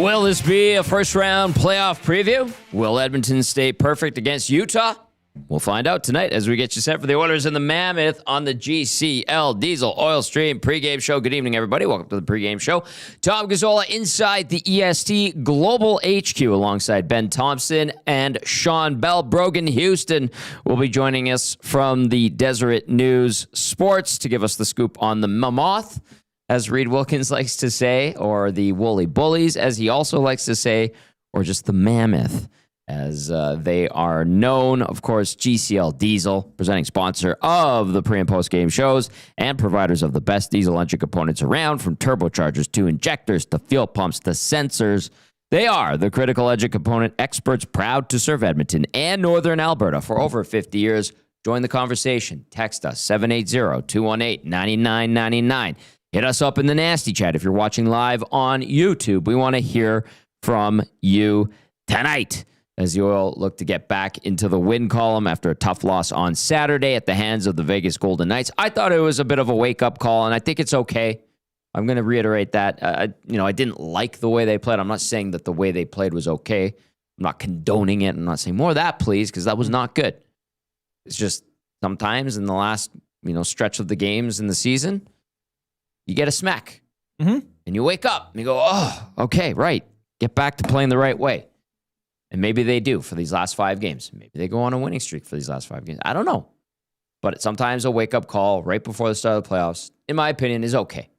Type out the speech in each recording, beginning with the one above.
Will this be a first-round playoff preview? Will Edmonton stay perfect against Utah? We'll find out tonight as we get you set for the Oilers and the Mammoth on the GCL Diesel Oil Stream pregame show. Good evening, everybody. Welcome to the pregame show. Tom Gazzola inside the EST Global HQ alongside Ben Thomson and Shawn. Belle. Brogan Houston will be joining us from the Deseret News Sports to give us the scoop on the Mammoth, as Reed Wilkins likes to say, or the Woolly Bullies, as he also likes to say, or just the Mammoth, as they are known. Of course, GCL Diesel, presenting sponsor of the pre- and post-game shows and providers of the best diesel engine components around, from turbochargers to injectors to fuel pumps to sensors. They are the critical engine component experts, proud to serve Edmonton and Northern Alberta for over 50 years. Join the conversation. Text us, 780-218-9999. Hit us up in the nasty chat if you're watching live on YouTube. We want to hear from you tonight as the Oil look to get back into the win column after a tough loss on Saturday at the hands of the Vegas Golden Knights. I thought it was a bit of a wake-up call, and I think it's okay. I'm going to reiterate that. I didn't like the way they played. I'm not saying that the way they played was okay. I'm not condoning it. I'm not saying more of that, please, because that was not good. It's just sometimes in the last stretch of the games in the season, you get a smack, and you wake up, and you go, oh, okay, right. Get back to playing the right way. And maybe they do for these last 5 games. Maybe they go on a winning streak for these last 5 games. I don't know. But sometimes a wake-up call right before the start of the playoffs, in my opinion, is okay.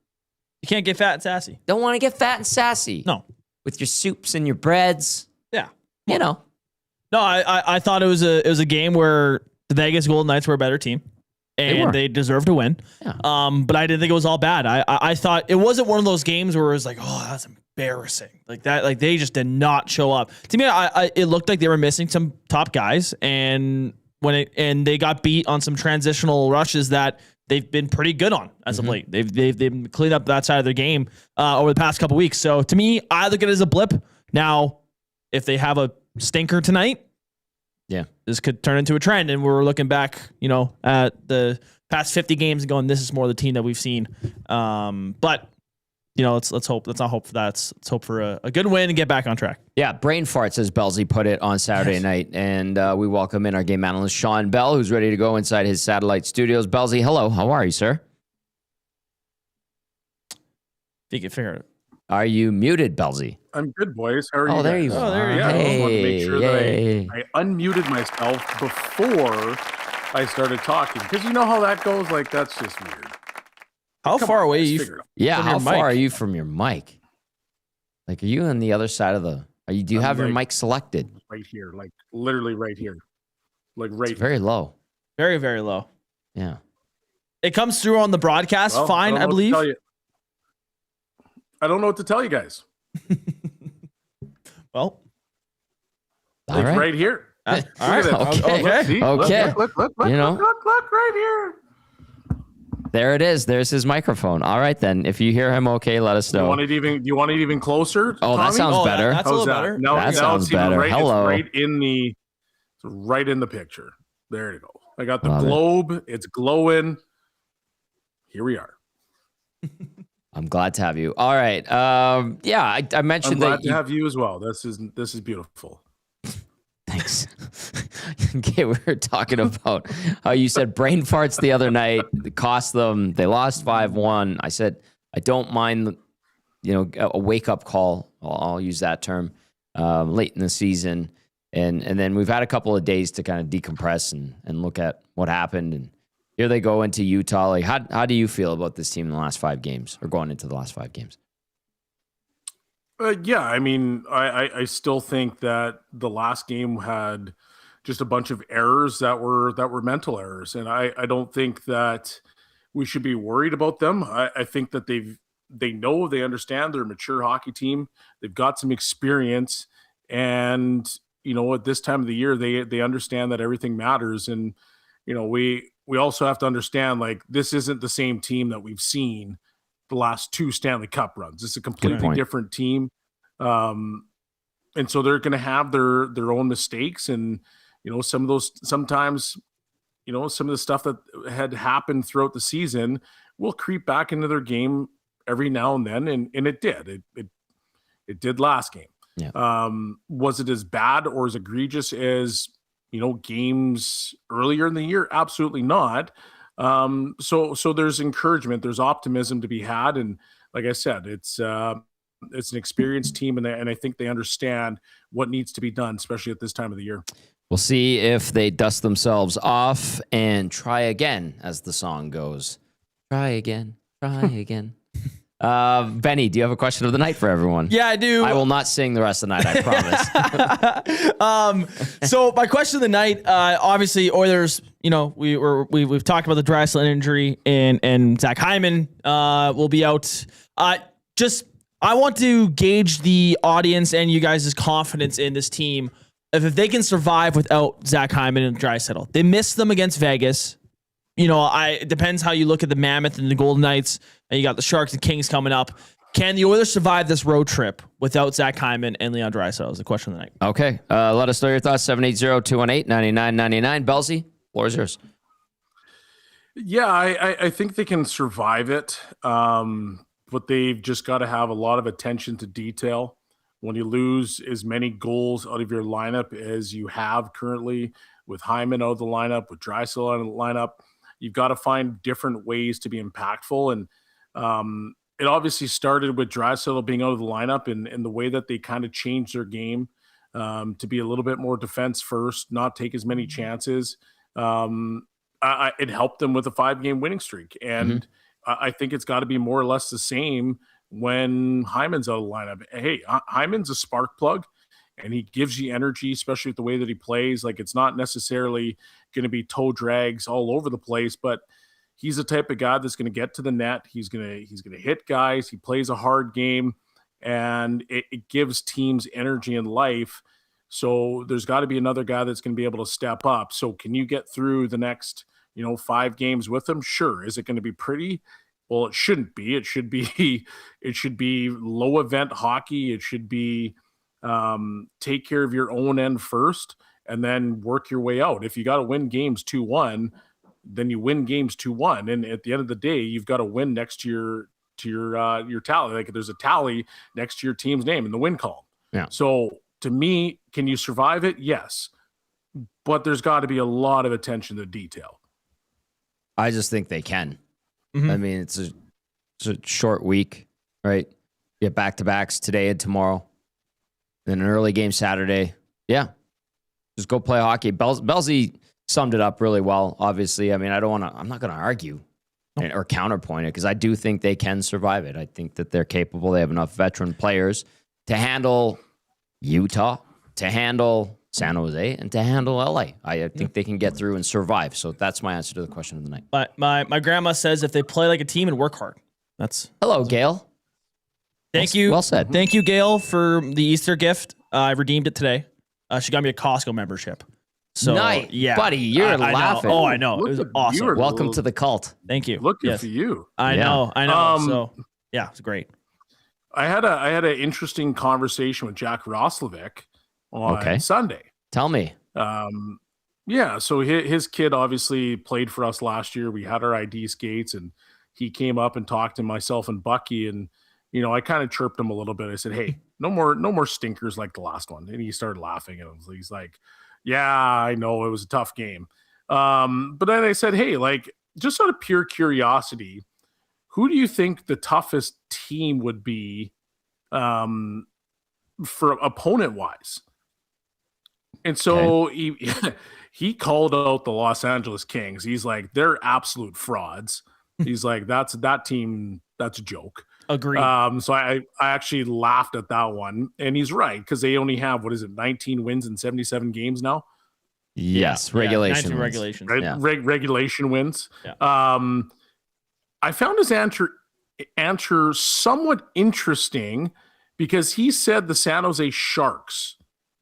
You can't get fat and sassy. Don't want to get fat and sassy. No. With your soups and your breads. Yeah. No, I thought it was a game where the Vegas Golden Knights were a better team. And they deserved to win. Yeah. But I didn't think it was all bad. I thought it wasn't one of those games where it was like, oh, that's embarrassing. Like that, like they just did not show up. To me, it looked like they were missing some top guys, and they got beat on some transitional rushes that they've been pretty good on as of late. They've cleaned up that side of their game over the past couple weeks. So to me, I look at it as a blip. Now, if they have a stinker tonight, yeah, this could turn into a trend, and we're looking back, at the past 50 games and going, this is more the team that we've seen. But let's hope. Let's not hope for that. Let's hope for a good win and get back on track. Yeah, brain farts, as Bellsy put it on Saturday night, and we welcome in our game analyst Shawn Belle, who's ready to go inside his satellite studios. Bellsy, hello, how are you, sir? If you can figure it. Are you muted, Bellsy? I'm good, boys. How are you? Oh, there guys? you go. Oh, there you go. I just wanted to make sure Hey. that I unmuted myself before I started talking, because you know how that goes. Like, that's just weird. How far away are you? Yeah, how your far mic? are you from your mic? Like, are you on the other side of the? Do you have your mic selected? Right here, like literally right here, like right. It's very low. Very, very low. Yeah. It comes through on the broadcast. Well, fine, I believe. I don't know what to tell you guys. Well, All right. right here. all right. Okay. Okay. Look, look right here. There it is. There's his microphone. All right, then. If you hear him okay, let us know. Do you want it even closer? Oh, that Tommy? sounds better. That's a little better. No, That it's sounds even better. Right, Hello. It's right in the picture. There you go. I got the Love it. globe. It's glowing. Here we are. I'm glad to have you. All right. Yeah, I mentioned I'm glad that to have you as well. This is beautiful. Thanks. Okay, we were talking about how you said brain farts the other night. It cost them. They lost 5-1. I said I don't mind, a wake up call. I'll use that term late in the season, and then we've had a couple of days to kind of decompress and look at what happened. And here they go into Utah. Like, how do you feel about this team in the last 5 games, or going into the last 5 games? Yeah, I mean, I still think that the last game had just a bunch of errors that were mental errors, and I don't think that we should be worried about them. I think that they understand. They're a mature hockey team. They've got some experience, and at this time of the year, they understand that everything matters. And we also have to understand, like, this isn't the same team that we've seen the last 2 Stanley Cup runs. It's a completely different team. And so they're going to have their own mistakes, and, some of those, sometimes, some of the stuff that had happened throughout the season will creep back into their game every now and then. And it did, It did last game. Yeah. Was it as bad or as egregious as, games earlier in the year? Absolutely not. So there's encouragement, there's optimism to be had. And like I said, it's an experienced team, and I think they understand what needs to be done, especially at this time of the year. We'll see if they dust themselves off and try again, as the song goes. Try again, try again. Benny, do you have a question of the night for everyone? Yeah, I do. I will not sing the rest of the night, I promise. So my question of the night, obviously Oilers, we've talked about the Draisaitl injury and Zach Hyman will be out. I want to gauge the audience and you guys' confidence in this team if they can survive without Zach Hyman and Draisaitl. They missed them against Vegas. It depends how you look at the Mammoth and the Golden Knights, and you got the Sharks and Kings coming up. Can the Oilers survive this road trip without Zach Hyman and Leon Draisaitl is the question of the night. Okay. Let us know your thoughts. 780-218-9999. Bellsy, floor is yours. Yeah, I think they can survive it. But they've just got to have a lot of attention to detail. When you lose as many goals out of your lineup as you have currently, with Hyman out of the lineup, with Draisaitl out of the lineup, you've got to find different ways to be impactful. And it obviously started with Draisaitl being out of the lineup and the way that they kind of changed their game to be a little bit more defense first, not take as many chances. It helped them with a 5-game winning streak. And I think it's got to be more or less the same when Hyman's out of the lineup. Hey, Hyman's a spark plug, and he gives you energy, especially with the way that he plays. Like, it's not necessarily going to be toe drags all over the place, but he's the type of guy that's going to get to the net. He's going to hit guys. He plays a hard game, and it gives teams energy and life. So there's got to be another guy that's going to be able to step up. So can you get through the next 5 games with him? Sure. Is it going to be pretty? Well, it shouldn't be. It should be low event hockey. It should be take care of your own end first and then work your way out. If you got to win games 2-1, then you win games 2-1. And at the end of the day, you've got to win next to your tally. Like, there's a tally next to your team's name in the win column. Yeah. So to me, can you survive it? Yes. But there's got to be a lot of attention to detail. I just think they can. I mean, it's a short week, right? You have back-to-backs today and tomorrow. Then an early game Saturday. Yeah. Just go play hockey. Bellsy summed it up really well, obviously. I mean, I'm not going to argue or counterpoint it because I do think they can survive it. I think that they're capable. They have enough veteran players to handle Utah, to handle San Jose, and to handle LA. I think they can get through and survive. So that's my answer to the question of the night. But my grandma says if they play like a team and work hard. Hello, Gail. Thank you. Well said. Thank you, Gail, for the Easter gift. I redeemed it today. She got me a Costco membership. So, nice. Yeah, buddy, you're laughing. I know. It was awesome. Welcome to the cult. Thank you. Looking for you. I know. So yeah, it's great. I had an interesting conversation with Jack Roslovic on Sunday. Tell me. Yeah, so his kid obviously played for us last year. We had our ID skates, and he came up and talked to myself and Bucky, and I kind of chirped him a little bit. I said, "Hey, no more stinkers like the last one." And he started laughing, and he's like, "Yeah, I know it was a tough game." But then I said, "Hey, like, just out of pure curiosity, who do you think the toughest team would be for opponent wise?" And so he called out the Los Angeles Kings. He's like, they're absolute frauds. He's like, that team, that's a joke. Agreed. So I actually laughed at that one. And he's right, because they only have, 19 wins in 77 games now? Yes, regulation. 19 regulations. Regulation wins. Yeah. I found his answer somewhat interesting because he said the San Jose Sharks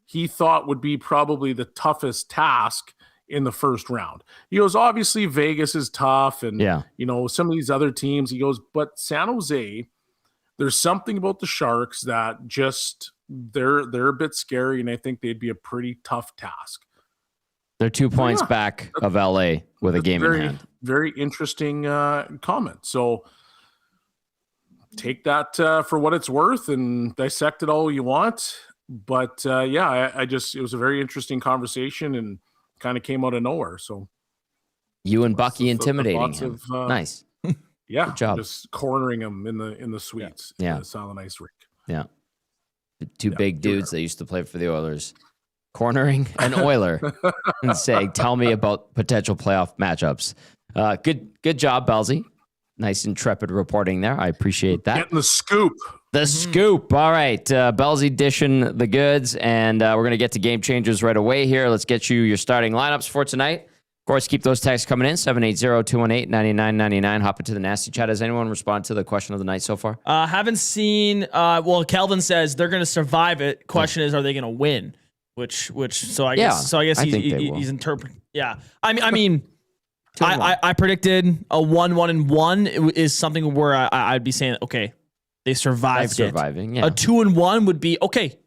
he thought would be probably the toughest task in the first round. He goes, obviously Vegas is tough and, some of these other teams. He goes, but San Jose, there's something about the Sharks that just they're a bit scary, and I think they'd be a pretty tough task. They're 2 points back of LA with a game in hand. Very interesting comment. So take that for what it's worth and dissect it all you want. But I just, it was a very interesting conversation and kind of came out of nowhere. So you and Bucky intimidating him. Nice. Yeah. Good job. Just cornering him in the suites. Yeah. In the Silent Ice rink. Yeah. The two big dudes that used to play for the Oilers. Cornering an Oiler and saying, tell me about potential playoff matchups. Good job, Bellsy. Nice intrepid reporting there. I appreciate that. Getting the scoop. The scoop. All right. Bellsy dishing the goods, and we're going to get to game changers right away here. Let's get you your starting lineups for tonight. Of course, keep those texts coming in, 780-218-9999. Hop into the nasty chat. Has anyone responded to the question of the night so far? Haven't seen. Kelvin says they're going to survive it. Question is, are they going to win? So I guess he's interpreting. Yeah. I mean, I predicted a 1-1-1 is something where I'd be saying, okay, they survived. That's surviving. Yeah. A 2-1 would be okay.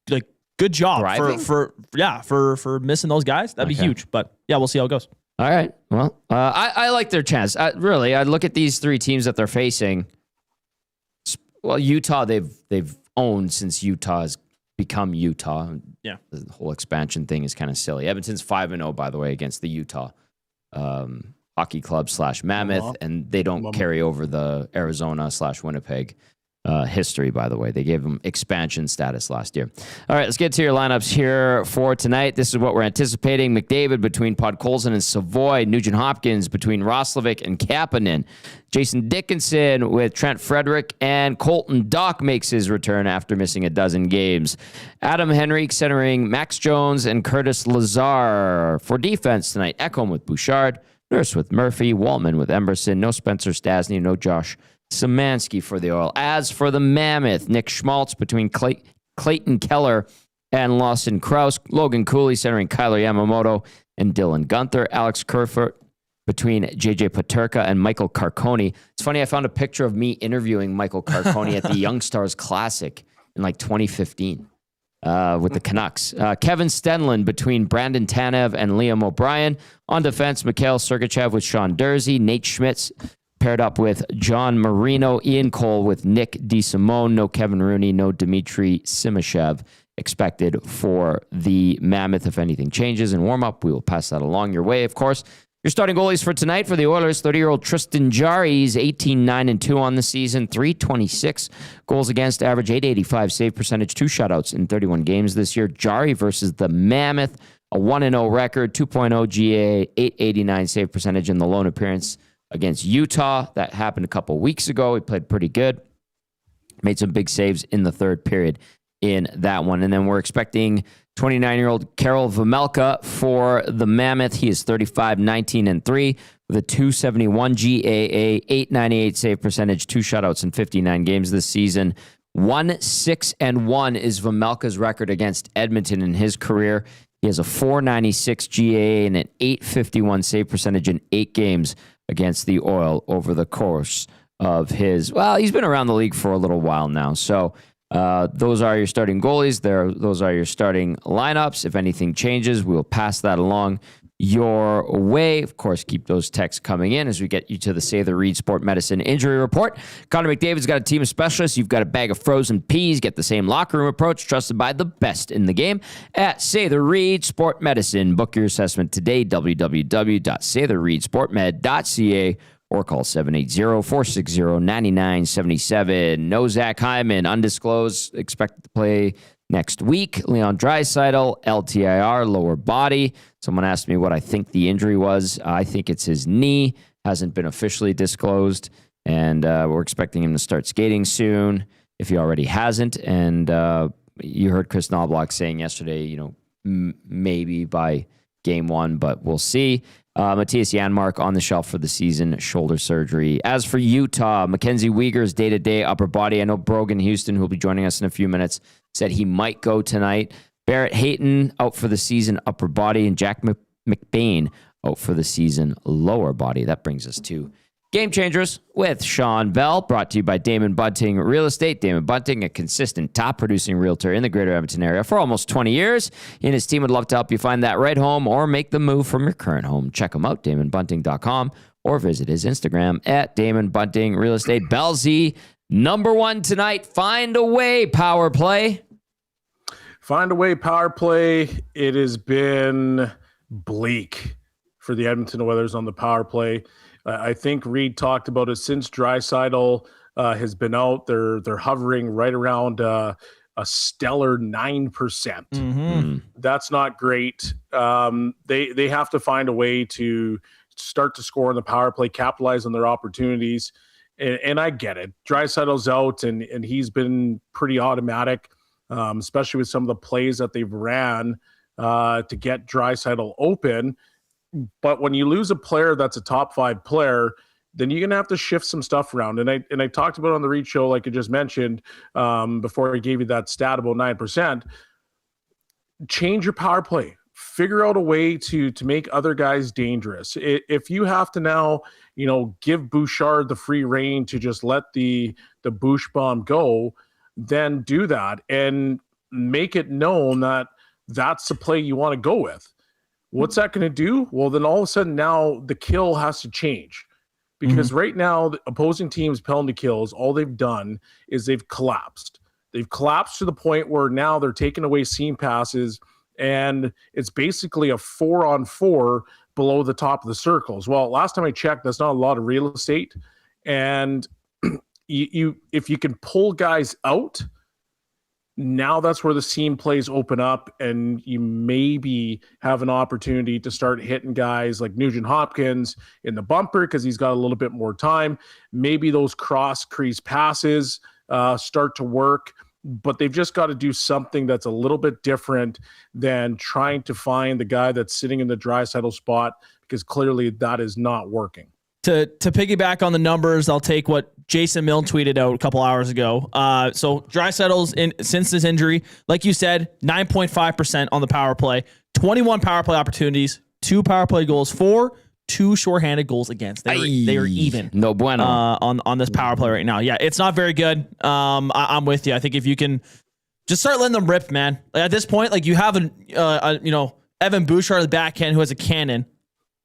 Like, good job for missing those guys. That'd be huge. But yeah, we'll see how it goes. All right. Well, I like their chance. Really, I look at these three teams that they're facing. Well, Utah, they've owned since Utah has become Utah. Yeah. The whole expansion thing is kind of silly. Edmonton's 5-0, by the way, against the Utah hockey club / Mammoth, and they don't carry over the Arizona / Winnipeg history, by the way. They gave them expansion status last year. All right, let's get to your lineups here for tonight. This is what we're anticipating. McDavid between Podkolzin and Savoy. Nugent-Hopkins between Roslovic and Kapanen. Jason Dickinson with Trent Frederick, and Colton Dach makes his return after missing a dozen games. Adam Henrique centering Max Jones and Curtis Lazar. For defense tonight, Ekholm with Bouchard, Nurse with Murphy, Waltman with Emberson, no Spencer Stasny, no Josh Szymanski for the Oil. As for the Mammoth, Nick Schmaltz between Clayton Keller and Lawson Krause, Logan Cooley centering Kyler Yamamoto and Dylan Gunther, Alex Kerfoot between JJ Paterka and Michael Carcone. It's funny, I found a picture of me interviewing Michael Carcone at the Young Stars Classic in like 2015 with the Canucks. Kevin Stenlund between Brandon Tanev and Liam O'Brien. On defense, Mikhail Sergachev with Sean Dursey, Nate Schmitz paired up with John Marino, Ian Cole with Nick DeSimone, no Kevin Rooney, no Dmitry Simashev expected for the Mammoth. If anything changes in warm-up, we will pass that along your way, of course. Your starting goalies for tonight for the Oilers, 30-year-old Tristan Jarry. He's 18-9-2 on the season, .326 goals against, average .885 save percentage, 2 shutouts in 31 games this year. Jarry versus the Mammoth, a 1-0 record, 2.0 GA, .889 save percentage in the lone appearance against Utah. That happened a couple weeks ago. He played pretty good. Made some big saves in the third period in that one. And then we're expecting 29-year-old Karel Vejmelka for the Mammoth. He is 35-19-3 with a .271 GAA, .898 save percentage, 2 shutouts in 59 games this season. 1-6-1 is Vejmelka's record against Edmonton in his career. He has a .496 GAA and an .851 save percentage in 8 games against the Oil over the course of his, he's been around the league for a little while now. So those are your starting goalies. Those are your starting lineups. If anything changes, we'll pass that along your way. Of course, keep those texts coming in as we get you to the Say the Reed Sport Medicine Injury Report. Connor McDavid's got a team of specialists. You've got a bag of frozen peas. Get the same locker room approach trusted by the best in the game at Say the Reed Sport Medicine. Book your assessment today, www.saythereedsportmed.ca, or call 780-460-9977. No Zach Hyman, undisclosed, expected to play next week. Leon Draisaitl, LTIR, lower body. Someone asked me what I think the injury was. I think it's his knee. Hasn't been officially disclosed. And we're expecting him to start skating soon, if he already hasn't. And you heard Chris Knoblock saying yesterday, maybe by game 1, but we'll see. Matthias Janmark on the shelf for the season, shoulder surgery. As for Utah, Mackenzie Weegar's day-to-day upper body. I know Brogan Houston, who will be joining us in a few minutes, said he might go tonight. Barrett Hayton out for the season, upper body, and Jack McBain out for the season, lower body. That brings us to Game Changers with Shawn Belle, brought to you by Damon Bunting Real Estate. Damon Bunting, a consistent top-producing realtor in the greater Edmonton area for almost 20 years. He and his team would love to help you find that right home or make the move from your current home. Check him out, DamonBunting.com, or visit his Instagram at Damon Bunting Real Estate. Bellsy, Number one tonight, find a way power play. Find a way power play. It has been bleak for the Edmonton Oilers on the power play. I think Reed talked about it since Draisaitl has been out. They're hovering right around a stellar 9%. Mm-hmm. That's not great. They have to find a way to start to score on the power play, capitalize on their opportunities. And I get it. Draisaitl's out, and he's been pretty automatic, especially with some of the plays that they've ran to get Draisaitl open. But when you lose a player that's a top 5 player, then you're going to have to shift some stuff around. And I talked about it on the Reed Show, like I just mentioned, before I gave you that stat about 9%. Change your power play. Figure out a way to make other guys dangerous. If you have to now, give Bouchard the free rein to just let the Bouch bomb go, then do that and make it known that that's the play you want to go with. What's that going to do? Well, then all of a sudden now the kill has to change. Because right now, the opposing teams' penalty kills, all they've done is they've collapsed. They've collapsed to the point where now they're taking away seam passes, and it's basically a 4-on-4 below the top of the circles. Well, last time I checked, that's not a lot of real estate. And if you can pull guys out, now that's where the seam plays open up, and you maybe have an opportunity to start hitting guys like Nugent Hopkins in the bumper because he's got a little bit more time. Maybe those cross crease passes start to work, but they've just got to do something that's a little bit different than trying to find the guy that's sitting in the Draisaitl spot, because clearly that is not working. To piggyback on the numbers, I'll take what Jason Milne tweeted out a couple hours ago. So Draisaitl's since his injury, like you said, 9.5% on the power play, 21 power play opportunities, 2 power play goals for, 2 shorthanded goals against. They are even. No bueno. On this power play right now. Yeah, it's not very good. I'm with you. I think if you can just start letting them rip, man. Like at this point, like you have Evan Bouchard at the backhand who has a cannon.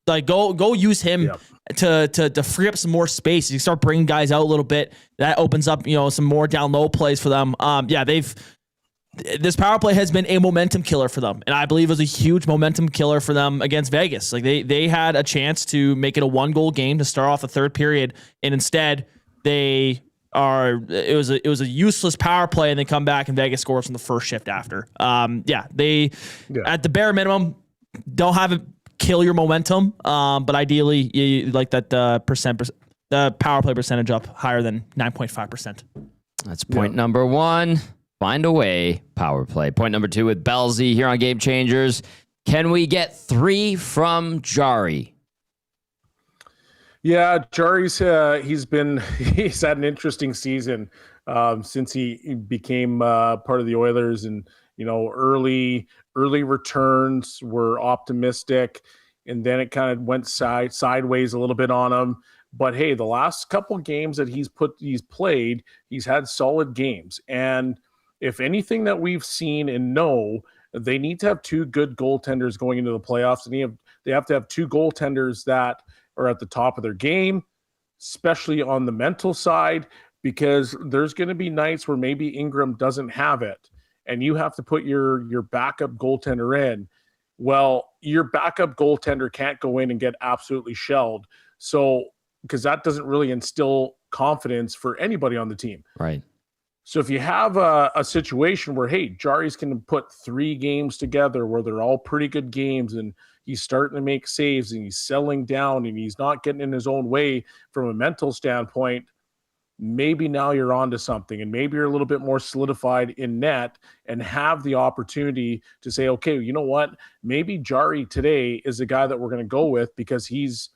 Like go use him to free up some more space. You start bringing guys out a little bit. That opens up some more down low plays for them. This power play has been a momentum killer for them, and I believe it was a huge momentum killer for them against Vegas. Like they had a chance to make it a 1-goal game to start off the third period, and instead it was a useless power play, and they come back and Vegas scores from the first shift after. They at the bare minimum don't have it kill your momentum, but ideally you like that the power play percentage up higher than 9.5%. That's point number 1. Find a way power play. Point number 2 with Belzy here on Game Changers. Can we get 3 from Jari? Yeah, Jari's he's had an interesting season since he became part of the Oilers, and early returns were optimistic, and then it kind of went sideways a little bit on him. But hey, the last couple games that he's played, he's had solid games. And if anything that we've seen and know, they need to have 2 good goaltenders going into the playoffs, and they have to have 2 goaltenders that are at the top of their game, especially on the mental side, because there's going to be nights where maybe Ingram doesn't have it, and you have to put your backup goaltender in. Well, your backup goaltender can't go in and get absolutely shelled. So, because that doesn't really instill confidence for anybody on the team. Right. So if you have a situation where, hey, Jari's can put 3 games together where they're all pretty good games, and he's starting to make saves, and he's settling down, and he's not getting in his own way from a mental standpoint, maybe now you're onto something, and maybe you're a little bit more solidified in net and have the opportunity to say, okay, you know what? Maybe Jari today is the guy that we're going to go with because he's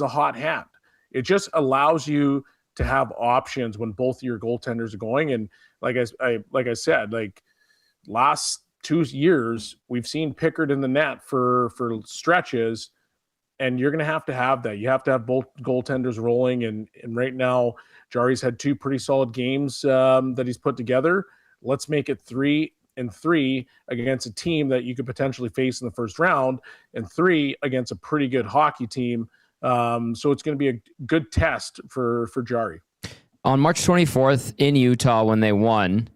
a hot hand. It just allows you to have options when both of your goaltenders are going. And like I said, like last 2 years, we've seen Pickard in the net for stretches, and you're going to have that. You have to have both goaltenders rolling. And right now, Jari's had 2 pretty solid games that he's put together. Let's make it 3-3 against a team that you could potentially face in the first round, and 3 against a pretty good hockey team. So it's going to be a good test for Jari. On March 24th in Utah when they won,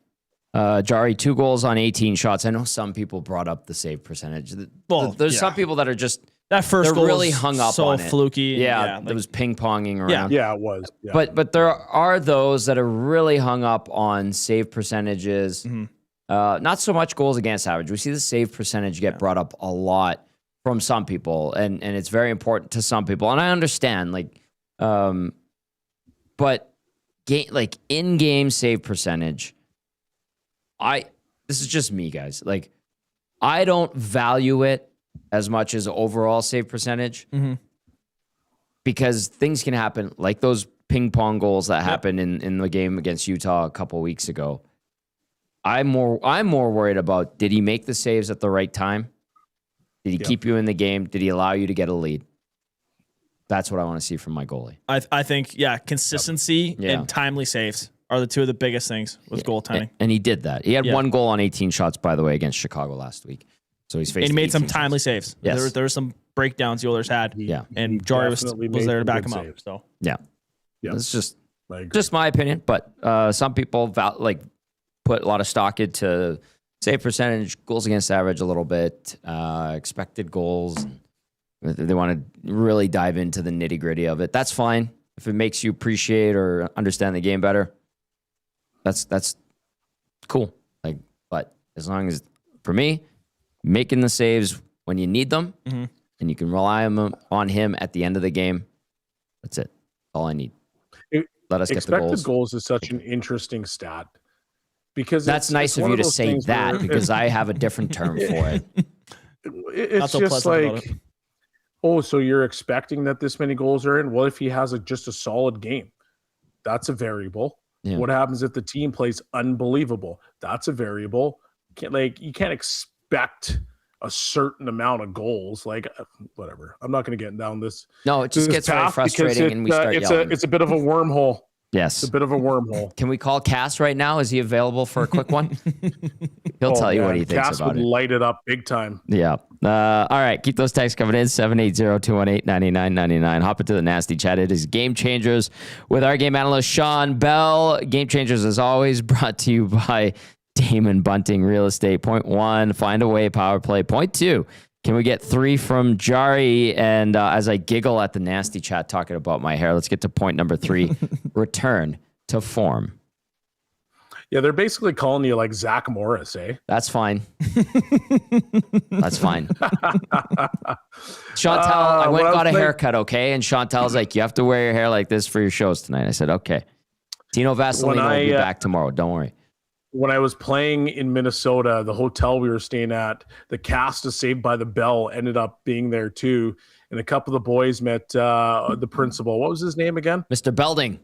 Jari 2 goals on 18 shots. I know some people brought up the save percentage. There's some people that are just that first goal really hung up so on it. Fluky. Yeah, it was ping-ponging around. Yeah, it was. Yeah. But there are those that are really hung up on save percentages. Not so much goals against average. We see the save percentage get brought up a lot from some people, and it's very important to some people. And I understand, but in-game save percentage, this is just me, guys. Like, I don't value it as much as overall save percentage because things can happen, like those ping pong goals that happened in the game against Utah a couple weeks ago. I'm more worried about, did he make the saves at the right time? Did he keep you in the game? Did he allow you to get a lead? That's what I want to see from my goalie. I think, consistency and timely saves are the two of the biggest things with goaltending. And he did that. He had 1 goal on 18 shots, by the way, against Chicago last week. So he's faced. And he made some timely saves. Yes. There were some breakdowns the Oilers had. And Jari was there to back him up. So It's just my opinion. But some people put a lot of stock into save percentage, goals against average a little bit, expected goals. They want to really dive into the nitty gritty of it. That's fine. If it makes you appreciate or understand the game better, that's cool. But as long as, for me, making the saves when you need them and you can rely on him at the end of the game, that's it. All I need. Let us get the goals. Expected goals is such an interesting stat because that's nice of you to say that because I have a different term for it. It's just like, so you're expecting that this many goals are in? What if he has just a solid game? That's a variable. Yeah. What happens if the team plays unbelievable? That's a variable. You can't expect a certain amount of goals. Whatever. I'm not going to get down this. No, it just gets very frustrating, and we start yelling. It's a bit of a wormhole. Yes. It's a bit of a wormhole. Can we call Cass right now? Is he available for a quick one? He'll tell you what he thinks Cass about it. Cass would light it up big time. Yeah. All right. Keep those texts coming in. 780-218-9999. Hop into the nasty chat. It is Game Changers with our game analyst, Shawn, Belle. Game Changers, as always, brought to you by Damon Bunting Real Estate. Point 1, find a way, power play. Point 2, can we get 3 from Jari? And as I giggle at the nasty chat talking about my hair, let's get to point number 3, return to form. Yeah, they're basically calling you like Zach Morris, eh? That's fine. That's fine. Chantal, I went and got a haircut, okay? And Chantal's like, you have to wear your hair like this for your shows tonight. I said, okay. Tino Vasilino will be back tomorrow. Don't worry. When I was playing in Minnesota, the hotel we were staying at, the cast of Saved by the Bell ended up being there too. And a couple of the boys met the principal. What was his name again? Mr. Belding.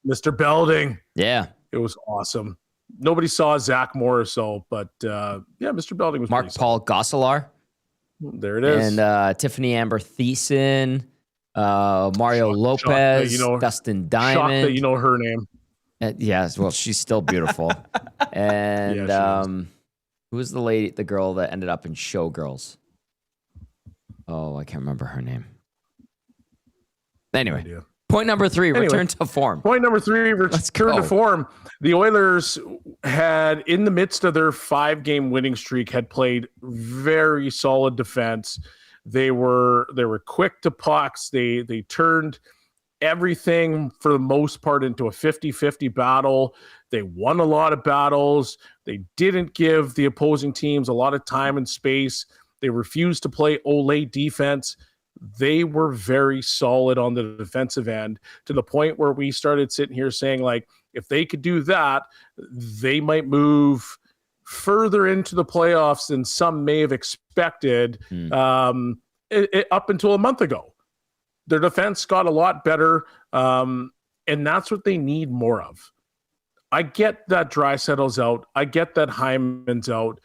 Mr. Belding. Yeah. It was awesome. Nobody saw Zach Morris, but Mr. Belding was Mark Paul Gosselar. There it is. And Tiffany Amber Thiessen, Mario Lopez, Dustin Diamond. Shocked that you know her name. Yes, well, she's still beautiful. And who was the girl that ended up in Showgirls? Oh, I can't remember her name. Anyway, point number 3, return to form. Point number 3, return to form. The Oilers had, in the midst of their 5-game winning streak, had played very solid defense. They were quick to pucks. They turned everything for the most part into a 50-50 battle. They won a lot of battles. They didn't give the opposing teams a lot of time and space. They refused to play Olay defense. They were very solid on the defensive end to the point where we started sitting here saying, like, if they could do that, they might move further into the playoffs than some may have expected up until a month ago. Their defense got a lot better, and that's what they need more of. I get that Draisaitl's out. I get that Hyman's out.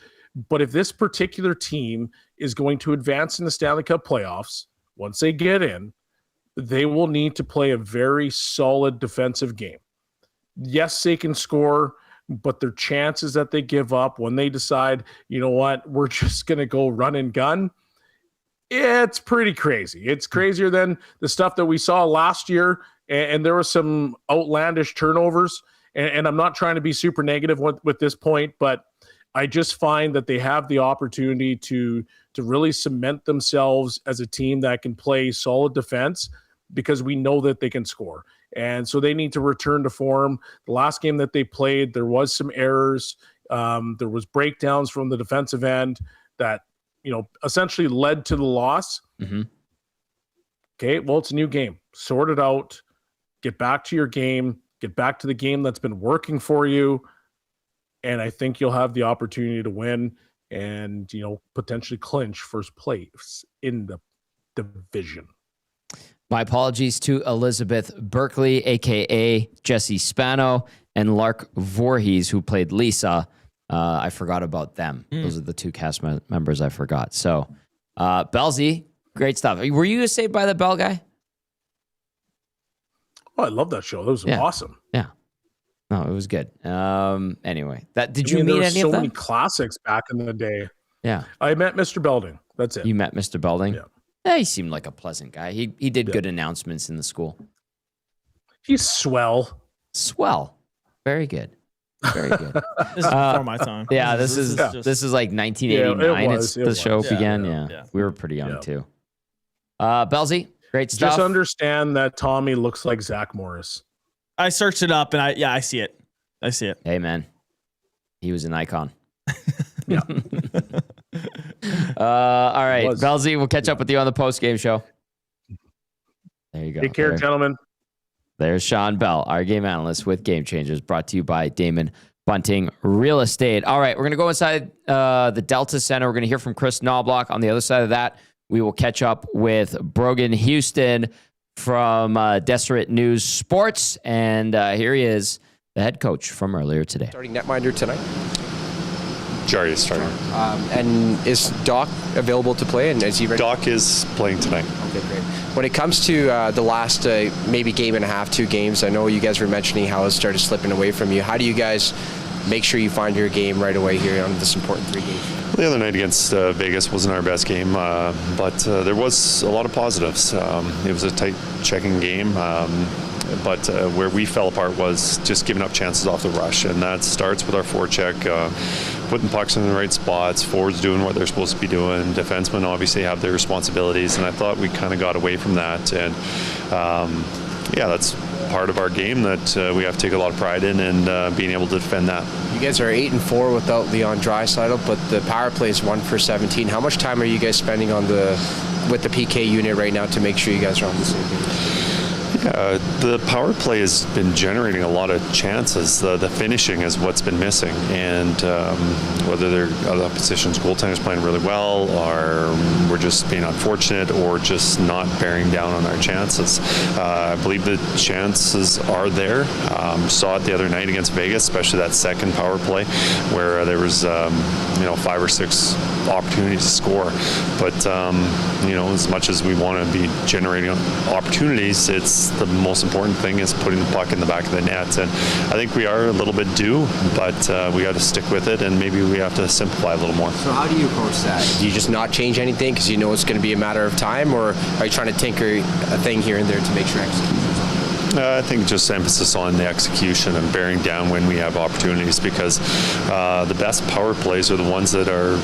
But if this particular team is going to advance in the Stanley Cup playoffs, once they get in, they will need to play a very solid defensive game. Yes, they can score, but their chances that they give up when they decide, you know what, we're just going to go run and gun, it's pretty crazy. It's crazier than the stuff that we saw last year and there were some outlandish turnovers. And I'm not trying to be super negative with this point, but I just find that they have the opportunity to really cement themselves as a team that can play solid defense, because we know that they can score. And so they need to return to form. The last game that they played, there was some errors. There was breakdowns from the defensive end that, essentially led to the loss. Mm-hmm. Okay, well, it's a new game. Sort it out. Get back to your game. Get back to the game that's been working for you. And I think you'll have the opportunity to win and, potentially clinch first place in the division. My apologies to Elizabeth Berkeley, a.k.a. Jesse Spano, and Lark Voorhees, who played Lisa. I forgot about them. Those are the two cast members I forgot. So, Bellsy, great stuff. Were you saved by the Bell guy? Oh, I love that show. That was awesome. Yeah. No, it was good. Anyway, did you meet there were any so of them? many classics back in the day. Yeah. I met Mr. Belding. That's it. You met Mr. Belding? Yeah. He seemed like a pleasant guy. He did good announcements in the school. He's swell. Swell. Very good. Very good. This is before my time. Yeah, this is like 1989. The show began. Yeah. We were pretty young too. Bellsy, great stuff. Just understand that Tommy looks like Zach Morris. I searched it up and I see it. I see it. Hey man, he was an icon. Yeah. All right, Bellsy, we'll catch up with you on the post-game show. There you go. Take care, gentlemen. There's Shawn Bell, our game analyst with Game Changers, brought to you by Damon Bunting Real Estate. All right, we're going to go inside the Delta Center. We're going to hear from Chris Knoblock. On the other side of that, we will catch up with Brogan Houston from Deseret News Sports. And here he is, the head coach from earlier today. Starting netminder tonight. Jari is starting. And is Doc available to play? And is he ready? Doc is playing tonight. Okay, great. When it comes to the last maybe game and a half, 2 games, I know you guys were mentioning how it started slipping away from you. How do you guys make sure you find your game right away here on this important 3 games? The other night against Vegas wasn't our best game, but there was a lot of positives. It was a tight checking game. But where we fell apart was just giving up chances off the rush, and that starts with our forecheck, putting pucks in the right spots, forwards doing what they're supposed to be doing, defensemen obviously have their responsibilities, and I thought we kind of got away from that, and that's part of our game that we have to take a lot of pride in, and being able to defend that. You guys are 8-4 without Leon Draisaitl, but the power play is 1 for 17. How much time are you guys spending with the PK unit right now to make sure you guys are on the same page? Yeah, the power play has been generating a lot of chances. The finishing is what's been missing, and whether they're other positions, goaltenders playing really well, or we're just being unfortunate, or just not bearing down on our chances. I believe the chances are there. Saw it the other night against Vegas, especially that second power play, where there was 5 or 6 opportunities to score. But as much as we want to be generating opportunities, it's the most important thing is putting the puck in the back of the net, and I think we are a little bit due, but we got to stick with it, and maybe we have to simplify a little more. So how do you approach that? Do you just not change anything because you know it's going to be a matter of time, or are you trying to tinker a thing here and there to make sure execution's on? I think just emphasis on the execution and bearing down when we have opportunities, because the best power plays are the ones that are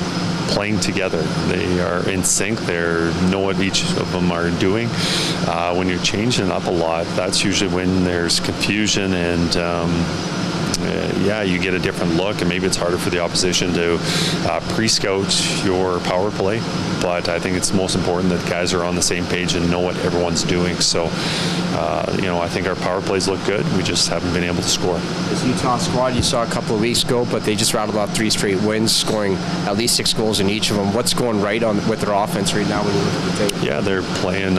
playing together. They are in sync. They know what each of them are doing. When you're changing up a lot, that's usually when there's confusion, and you get a different look, and maybe it's harder for the opposition to pre-scout your power play. But I think it's most important that guys are on the same page and know what everyone's doing. So, I think our power plays look good. We just haven't been able to score. This Utah squad you saw a couple of weeks ago, but they just rattled off 3 straight wins, scoring at least 6 goals in each of them. What's going right with their offense right now when you look at the tape? Yeah, they're playing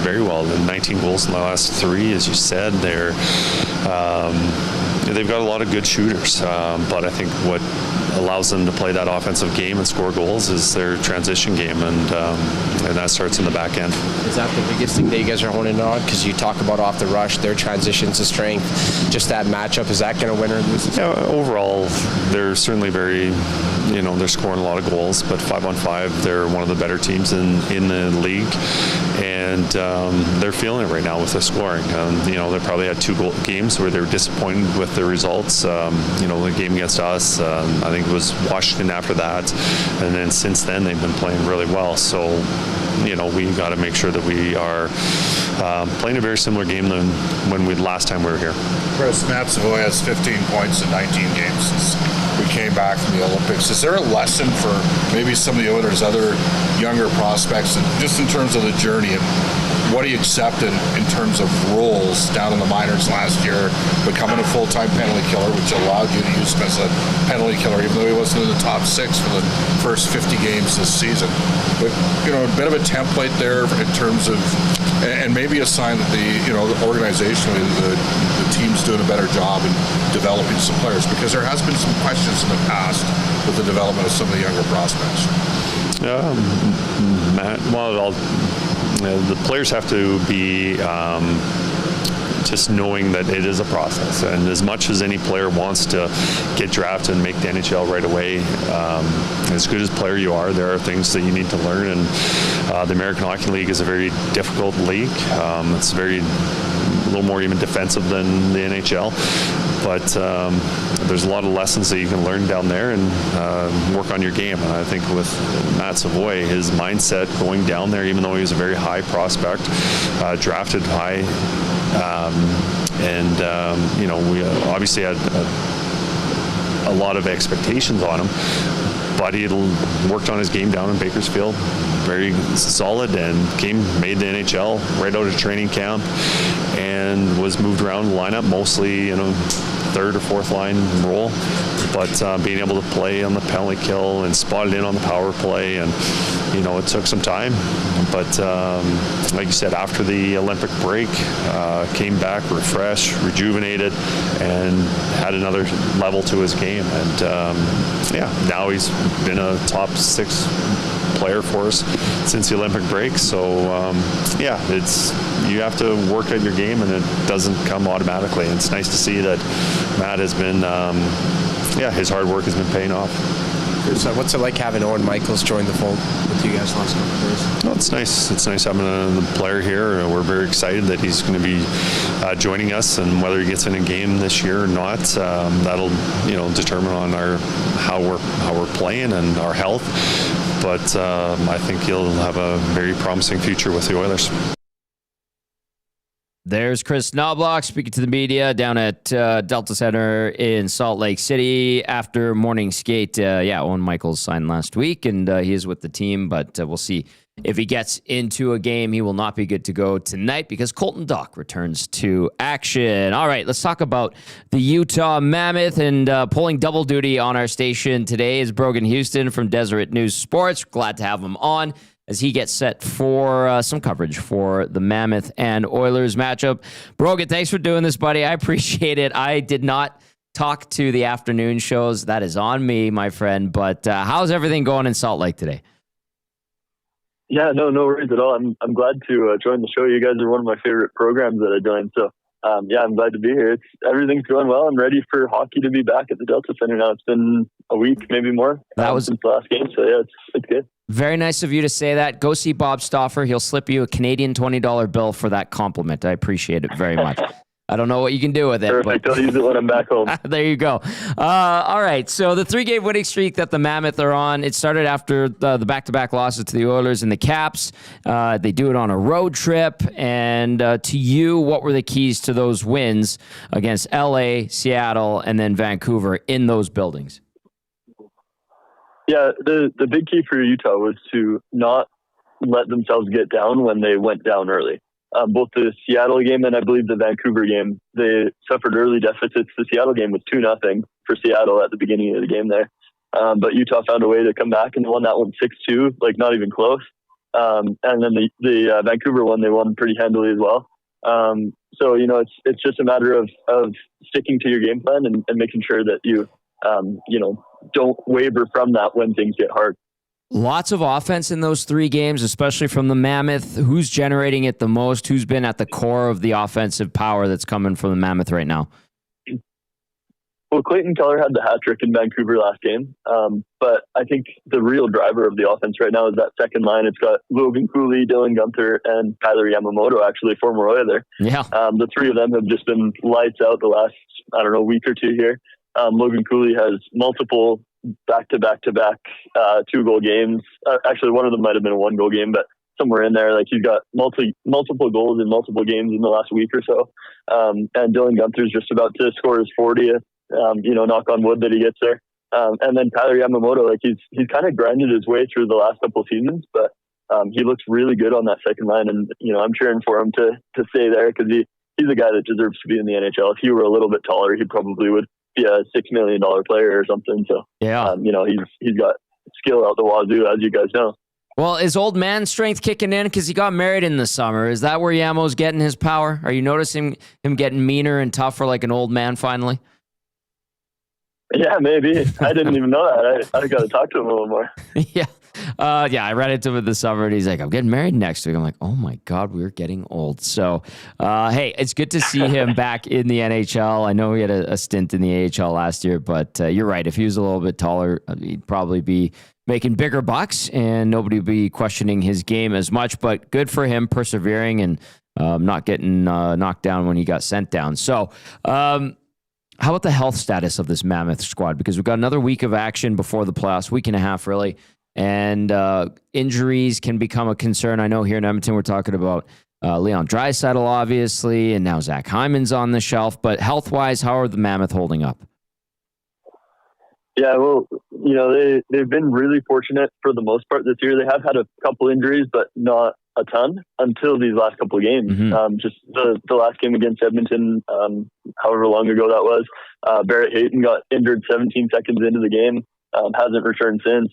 very well. 19 goals in the last 3, as you said. They've got a lot of good shooters, but I think what allows them to play that offensive game and score goals is their transition game, and that starts in the back end. Is that the biggest thing that you guys are honing on? Because you talk about off the rush, their transitions to strength, just that matchup, is that going to win or lose? Yeah, overall, they're certainly very, they're scoring a lot of goals, but 5-on-5, they're one of the better teams in the league. And and they're feeling it right now with the scoring. They probably had 2 games where they were disappointed with the results. The game against us, I think it was Washington after that, and then since then they've been playing really well. So, we got to make sure that we are playing a very similar game than when last time we were here. Chris, Matt Savoy has 15 points in 19 games since we came back from the Olympics. Is there a lesson for maybe some of the Oilers' other younger prospects, and just in terms of the journey and what he accepted in terms of roles down in the minors last year, becoming a full-time penalty killer, which allowed you to use him as a penalty killer, even though he wasn't in the top 6 for the first 50 games this season. But, a bit of a template there in terms of, and maybe a sign that the organizationally, the team's doing a better job in developing some players, because there has been some questions in the past with the development of some of the younger prospects. The players have to be just knowing that it is a process, and as much as any player wants to get drafted and make the NHL right away, as good as player you are, there are things that you need to learn, and the American Hockey League is a very difficult league. It's a little more even defensive than the NHL, but there's a lot of lessons that you can learn down there and work on your game. And I think with Matt Savoy, his mindset going down there, even though he was a very high prospect, drafted high, we obviously had a lot of expectations on him, but he had worked on his game down in Bakersfield, very solid, and made the NHL right out of training camp, and was moved around the lineup, mostly in a 3rd or 4th line role, but being able to play on the penalty kill and spotted in on the power play, and it took some time, but like you said, after the Olympic break, came back refreshed, rejuvenated, and had another level to his game, and now he's been a top 6 player for us since the Olympic break. So you have to work at your game, and it doesn't come automatically. And it's nice to see that Matt has been his hard work has been paying off. So what's it like having Owen Michaels join the fold with you guys last couple of days? No, it's nice. It's nice having a player here. We're very excited that he's going to be joining us, and whether he gets in a game this year or not, that'll determine on how we're playing and our health. But I think he'll have a very promising future with the Oilers. There's Chris Knoblock speaking to the media down at Delta Center in Salt Lake City after morning skate. Owen Michaels signed last week, and he is with the team, but we'll see if he gets into a game. He will not be good to go tonight because Colton Dach returns to action. All right, let's talk about the Utah Mammoth, and pulling double duty on our station today is Brogan Houston from Deseret News Sports. Glad to have him on as he gets set for some coverage for the Mammoth and Oilers matchup. Brogan, thanks for doing this, buddy. I appreciate it. I did not talk to the afternoon shows. That is on me, my friend. But how's everything going in Salt Lake today? Yeah, no worries at all. I'm glad to join the show. You guys are one of my favorite programs that I joined. So, I'm glad to be here. Everything's going well. I'm ready for hockey to be back at the Delta Center now. It's been a week, maybe more, since the last game. So, it's good. Very nice of you to say that. Go see Bob Stauffer. He'll slip you a Canadian $20 bill for that compliment. I appreciate it very much. I don't know what you can do with it. Perfect. But I'll use it when I'm back home. There you go. All right. So the 3-game winning streak that the Mammoth are on, it started after the back-to-back losses to the Oilers and the Caps. They do it on a road trip. And to you, what were the keys to those wins against LA, Seattle, and then Vancouver in those buildings? Yeah, the big key for Utah was to not let themselves get down when they went down early. Both the Seattle game and I believe the Vancouver game, they suffered early deficits. The Seattle game was 2-0 for Seattle at the beginning of the game there. But Utah found a way to come back and won that one 6-2, like not even close. And then the Vancouver one, they won pretty handily as well. So, it's just a matter of sticking to your game plan and making sure that you, don't waver from that when things get hard. Lots of offense in those 3 games, especially from the Mammoth. Who's generating it the most? Who's been at the core of the offensive power that's coming from the Mammoth right now? Well, Clayton Keller had the hat trick in Vancouver last game, but I think the real driver of the offense right now is that second line. It's got Logan Cooley, Dylan Guenther, and Tyler Yamamoto, actually, former Oiler. Yeah. The three of them have just been lights out the last, week or two here. Logan Cooley has multiple back-to-back 2-goal games. Actually, one of them might have been a 1-goal game, but somewhere in there, like he's got multiple goals in multiple games in the last week or so. And Dylan Guenther's just about to score his 40th. Knock on wood that he gets there. And then Tyler Yamamoto, like he's kind of grinded his way through the last couple of seasons, but he looks really good on that second line. And, I'm cheering for him to stay there because he's a guy that deserves to be in the NHL. If he were a little bit taller, he probably would be a $6 million player or something. So, yeah, he's got skill out the wazoo, as you guys know. Well, is old man strength kicking in because he got married in the summer? Is that where Yamo's getting his power? Are you noticing him getting meaner and tougher like an old man finally? Yeah, maybe. I didn't even know that. I got to talk to him a little more. Yeah. I ran into him in the summer and he's like, I'm getting married next week. I'm like, oh my God, we're getting old. So, hey, it's good to see him back in the NHL. I know he had a stint in the AHL last year, but you're right. If he was a little bit taller, he'd probably be making bigger bucks and nobody would be questioning his game as much, but good for him persevering and not getting knocked down when he got sent down. So, how about the health status of this Mammoth squad? Because we've got another week of action before the playoffs, week and a half really, and injuries can become a concern. I know here in Edmonton we're talking about Leon Draisaitl, obviously, and now Zach Hyman's on the shelf. But health-wise, how are the Mammoth holding up? Yeah, well, they've been really fortunate for the most part this year. They have had a couple injuries, but not a ton until these last couple of games. Mm-hmm. Just the last game against Edmonton, however long ago that was, Barrett Hayton got injured 17 seconds into the game, hasn't returned since.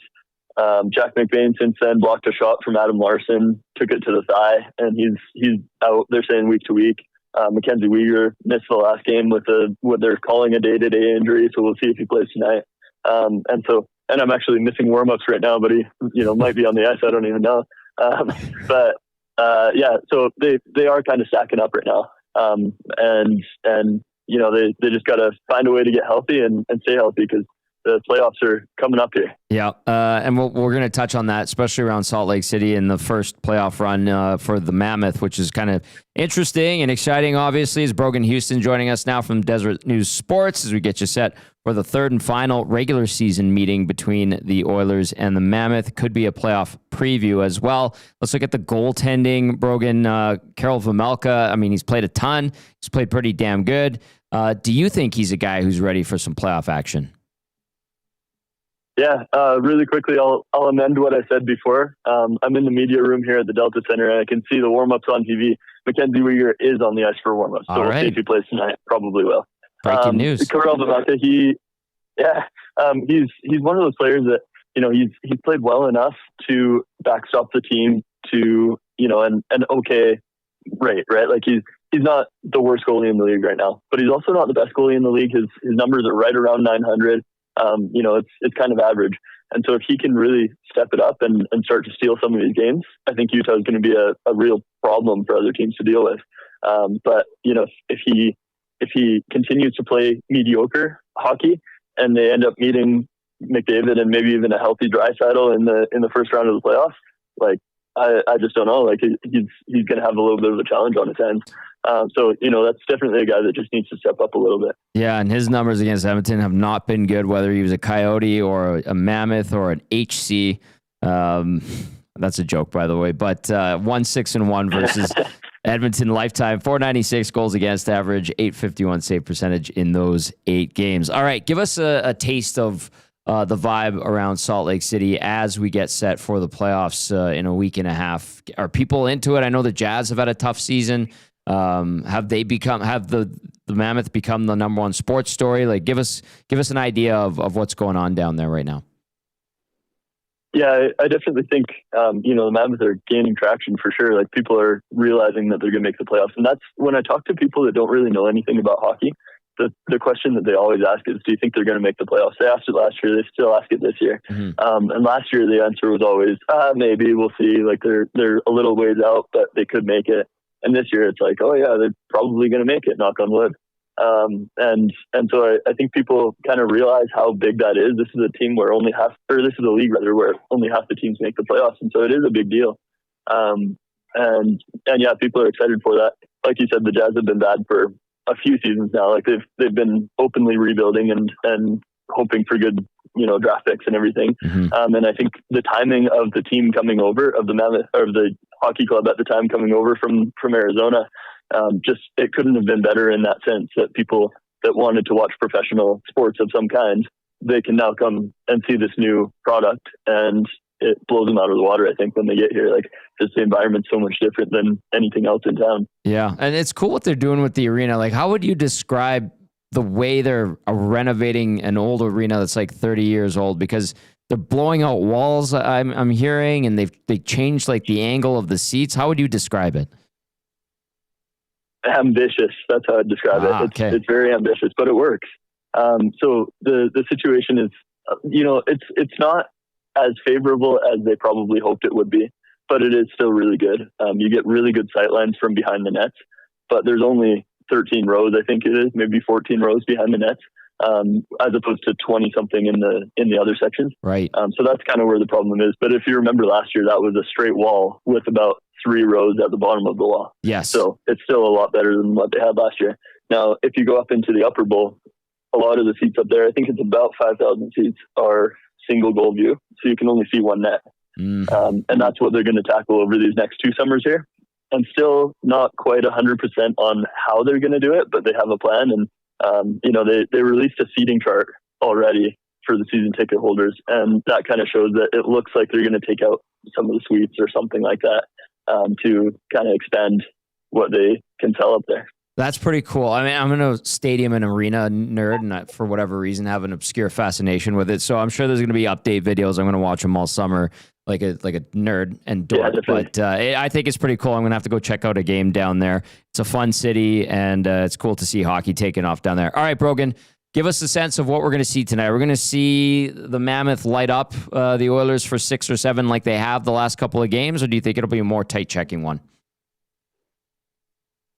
Jack McBain since then blocked a shot from Adam Larson, took it to the thigh, and he's out. They're saying week to week. Mackenzie Weegar missed the last game with what they're calling a day-to-day injury, so we'll see if he plays tonight. And I'm actually missing warm-ups right now, but he might be on the ice. I don't even know. So they are kind of stacking up right now. They just got to find a way to get healthy and stay healthy because the playoffs are coming up here. Yeah, and we're going to touch on that, especially around Salt Lake City in the first playoff run for the Mammoth, which is kind of interesting and exciting, obviously, is Brogan Houston joining us now from Deseret News Sports as we get you set for the third and final regular season meeting between the Oilers and the Mammoth. Could be a playoff preview as well. Let's look at the goaltending. Brogan, Karel Vejmelka, I mean, he's played a ton. He's played pretty damn good. Do you think he's a guy who's ready for some playoff action? Yeah, really quickly, I'll amend what I said before. I'm in the media room here at the Delta Center, and I can see the warm-ups on TV. Mackenzie Weegar is on the ice for warm-ups, so we'll see if he plays tonight. Probably will. Breaking news. Karel Vejmelka, he's one of those players that he's played well enough to backstop the team to an okay rate, right? Like he's not the worst goalie in the league right now, but he's also not the best goalie in the league. His numbers are right around 900. It's kind of average. And so if he can really step it up and start to steal some of these games, I think Utah is going to be a real problem for other teams to deal with. But if he continues to play mediocre hockey and they end up meeting McDavid and maybe even a healthy Draisaitl in the first round of the playoffs, like I just don't know. Like he's going to have a little bit of a challenge on his hands. So that's definitely a guy that just needs to step up a little bit. Yeah, and his numbers against Edmonton have not been good, whether he was a Coyote or a Mammoth or an HC. That's a joke, by the way. But 1-6-1 versus Edmonton lifetime, 496 goals against average, 851 save percentage in those 8 games. All right, give us a taste of the vibe around Salt Lake City as we get set for the playoffs in a week and a half. Are people into it? I know the Jazz have had a tough season. Have the Mammoth become the number one sports story? Like, give us an idea of what's going on down there right now. Yeah, I definitely think, the Mammoth are gaining traction for sure. Like people are realizing that they're going to make the playoffs. And that's when I talk to people that don't really know anything about hockey, the question that they always ask is, do you think they're going to make the playoffs? They asked it last year. They still ask it this year. Mm-hmm. And last year the answer was always, maybe, we'll see. Like they're a little ways out, but they could make it. And this year it's like, oh yeah, they're probably going to make it, knock on wood. And so I think people kind of realize how big that is. This is a team where this is a league rather where only half the teams make the playoffs, and so it is a big deal. And yeah, people are excited for that. Like you said, the Jazz have been bad for a few seasons now. Like they've been openly rebuilding and hoping for good, draft picks and everything. Mm-hmm. And I think the timing of the team coming over, of the Mammoth or the hockey club at the time coming over from Arizona, it couldn't have been better in that sense, that people that wanted to watch professional sports of some kind, they can now come and see this new product, and it blows them out of the water, I think, when they get here. Like, just the environment's so much different than anything else in town. Yeah, and it's cool what they're doing with the arena. Like, how would you describe the way they're renovating an old arena that's like 30 years old? Because they're blowing out walls, I'm hearing, and they changed like the angle of the seats. How would you describe it? Ambitious. That's how I'd describe it. It's very ambitious, but it works. So the situation is, it's not as favorable as they probably hoped it would be, but it is still really good. You get really good sight lines from behind the nets, but there's only 13 rows, I think it is, maybe 14 rows behind the nets, as opposed to 20 something in the other sections. Right. So that's kind of where the problem is. But if you remember last year, that was a straight wall with about 3 rows at the bottom of the wall. Yes. So it's still a lot better than what they had last year. Now, if you go up into the upper bowl, a lot of the seats up there, I think it's about 5,000 seats, are single goal view. So you can only see one net. And that's what they're going to tackle over these next 2 summers here. And still not quite 100% on how they're going to do it, but they have a plan. And, they released a seating chart already for the season ticket holders. And that kind of shows that it looks like they're going to take out some of the suites or something like that, to kind of expand what they can sell up there. That's pretty cool. I mean, I'm a stadium and arena nerd, and I, for whatever reason, have an obscure fascination with it. So I'm sure there's going to be update videos. I'm going to watch them all summer, like a nerd and dork. But I think it's pretty cool. I'm going to have to go check out a game down there. It's a fun city, and it's cool to see hockey taking off down there. All right, Brogan, give us a sense of what we're going to see tonight. We're going to see the Mammoth light up the Oilers for 6 or 7 like they have the last couple of games, or do you think it'll be a more tight checking one?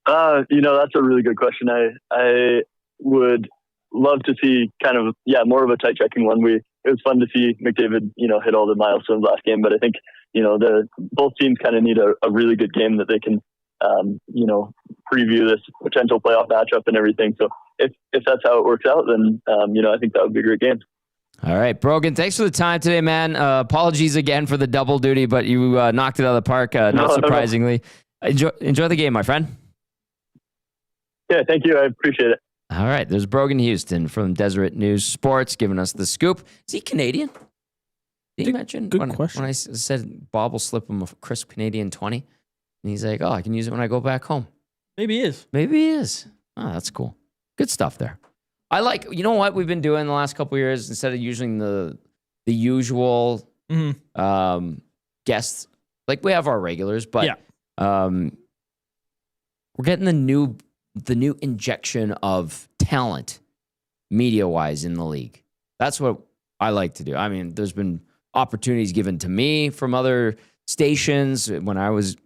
That's a really good question. I would love to see more of a tight checking one. It was fun to see McDavid, hit all the milestones last game, but I think, both teams kind of need a really good game that they can, preview this potential playoff matchup and everything. So if that's how it works out, then, I think that would be a great game. All right, Brogan, thanks for the time today, man. Apologies again for the double duty, but you knocked it out of the park, not surprisingly. No. Enjoy the game, my friend. Yeah, thank you. I appreciate it. All right, there's Brogan Houston from Deseret News Sports giving us the scoop. Is he Canadian? Did you mention good question. When I said Bob will slip him a crisp Canadian 20? And he's like, I can use it when I go back home. Maybe he is. Maybe he is. Oh, that's cool. Good stuff there. I like, you know what we've been doing the last couple of years, instead of using the usual guests, like we have our regulars, but we're getting the new injection of talent media-wise in the league. That's what I like to do. I mean, there's been opportunities given to me from other stations when I was,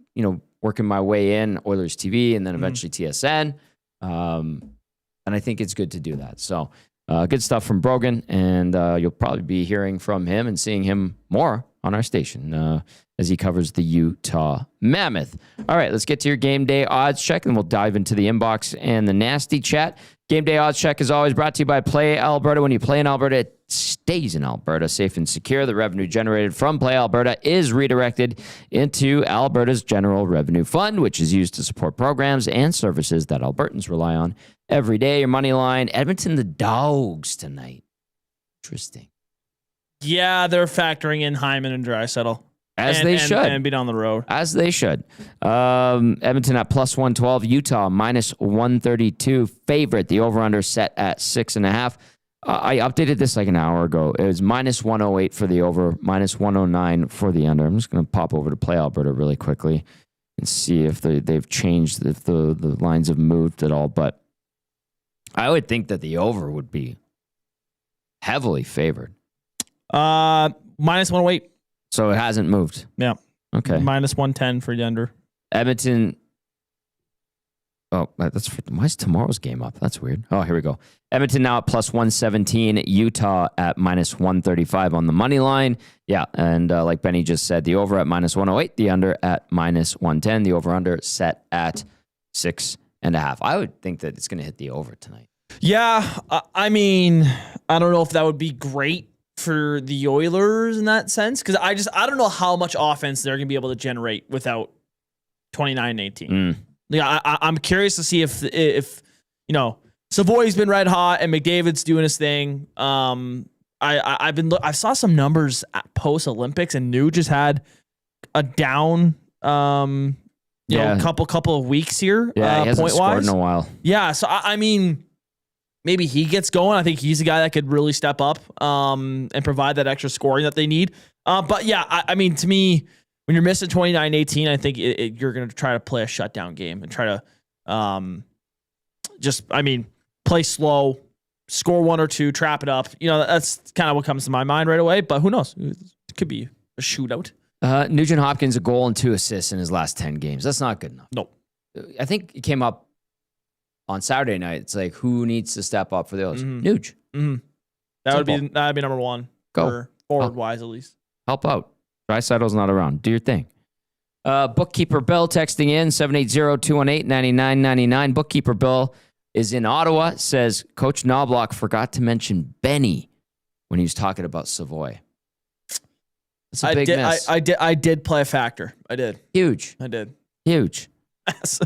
working my way in, Oilers TV, and then eventually TSN. And I think it's good to do that. So good stuff from Brogan, and you'll probably be hearing from him and seeing him more on our station as he covers the Utah Mammoth. All right, let's get to your game day odds check, and we'll dive into the inbox and the nasty chat. Game day odds check is always brought to you by Play Alberta. When you play in Alberta, it stays in Alberta, safe and secure. The revenue generated from Play Alberta is redirected into Alberta's General Revenue Fund, which is used to support programs and services that Albertans rely on every day. Your money line, Edmonton the Dogs tonight. Interesting. Yeah, they're factoring in Hyman and Draisaitl. They should. And be down the road. As they should. Edmonton at plus 112. Utah minus 132. Favorite. The over-under set at 6.5. I updated this like an hour ago. It was minus 108 for the over, minus 109 for the under. I'm just going to pop over to Play Alberta really quickly and see if they've changed, if the lines have moved at all. But I would think that the over would be heavily favored. Minus 108. So it hasn't moved. Yeah. Okay. Minus 110 for the under. Edmonton Oh, why is tomorrow's game up? That's weird. Oh, here we go. Edmonton now at plus 117. Utah at minus 135 on the money line. Yeah, and like Benny just said, the over at minus 108, the under at minus 110. The over-under set at 6.5. I would think that it's going to hit the over tonight. Yeah, I mean, I don't know if that would be great for the Oilers in that sense, because I don't know how much offense they're going to be able to generate without 29-18. Yeah, I'm curious to see if you know, Savoy's been red hot and McDavid's doing his thing. I saw some numbers at post Olympics, and Nuge just had a down couple of weeks here. Yeah, he hasn't point scored wise in a while. Yeah, so I mean, maybe he gets going. I think he's a guy that could really step up and provide that extra scoring that they need. But yeah, I mean, to me, when you're missing 29-18, I think you're going to try to play a shutdown game and try to play slow, score one or two, trap it up. You know, that's kind of what comes to my mind right away. But who knows? It could be a shootout. Nugent Hopkins, a goal and 2 assists in his last 10 games. That's not good enough. Nope. I think it came up on Saturday night. It's like, who needs to step up for the Oilers? Nuge. Mm-hmm. That'd be number one. Go. Forward wise, at least. Help out. Dreisaitl's not around. Do your thing. Bookkeeper Belle texting in 780-218-9999. Bookkeeper Belle is in Ottawa. Says Coach Knoblock forgot to mention Benny when he was talking about Savoy. It's a big miss. I did play a factor. I did. Huge. I did. Huge.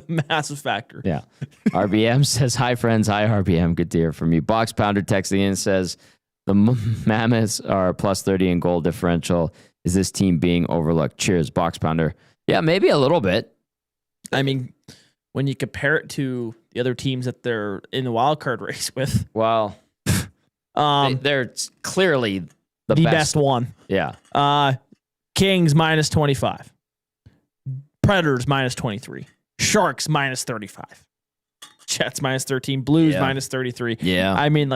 Massive factor. Yeah. RBM says, hi, friends. Hi, RBM. Good to hear from you. Box Pounder texting in says, the Mammoths are plus 30 in goal differential. Is this team being overlooked? Cheers, Box Pounder. Yeah, maybe a little bit. I mean, when you compare it to the other teams that they're in the wild card race with, well, they're clearly the best one. Yeah. Kings minus 25. Predators minus 23. Sharks minus 35. Jets minus 13. Blues minus 33. Yeah. I mean,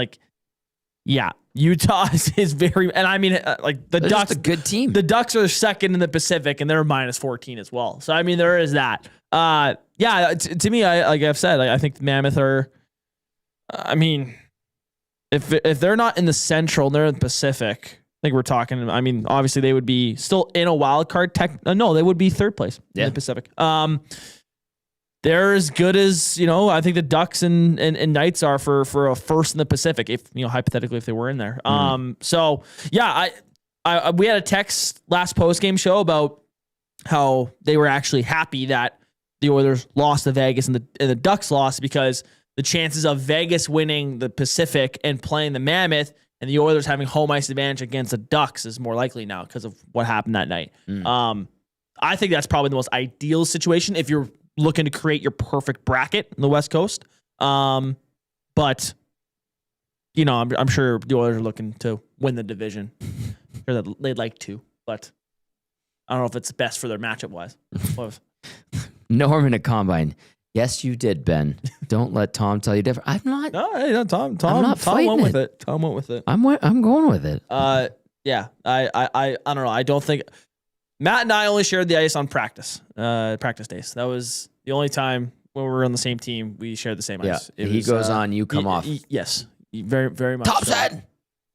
yeah. Utah is very, and I mean, the Ducks, just a good team. The Ducks are second in the Pacific, and they're minus 14 as well. So I mean, there is that. To me, like I've said, I think the Mammoth are. I mean, if they're not in the Central, and they're in the Pacific. I think we're talking. I mean, obviously they would be still in a wild card. No, they would be third place in the Pacific. They're as good as, I think the Ducks and Knights are for a first in the Pacific, if, hypothetically, if they were in there. So yeah, we had a text last post-game show about how they were actually happy that the Oilers lost to Vegas and the Ducks lost, because the chances of Vegas winning the Pacific and playing the Mammoth and the Oilers having home ice advantage against the Ducks is more likely now because of what happened that night. I think that's probably the most ideal situation if you're looking to create your perfect bracket in the West Coast. But, I'm sure the Oilers are looking to win the division. Sure that they'd like to, but I don't know if it's best for their matchup wise. Norman at Combine. Yes, you did, Ben. Don't let Tom tell you different. I'm not. No, Tom went with it. Tom went with it. I'm going with it. Yeah. I don't know. I don't think Matt and I only shared the ice on practice days. That was the only time when we were on the same team we shared the same ice. He goes on, you come off. Yes, very, very much. Thomson! So.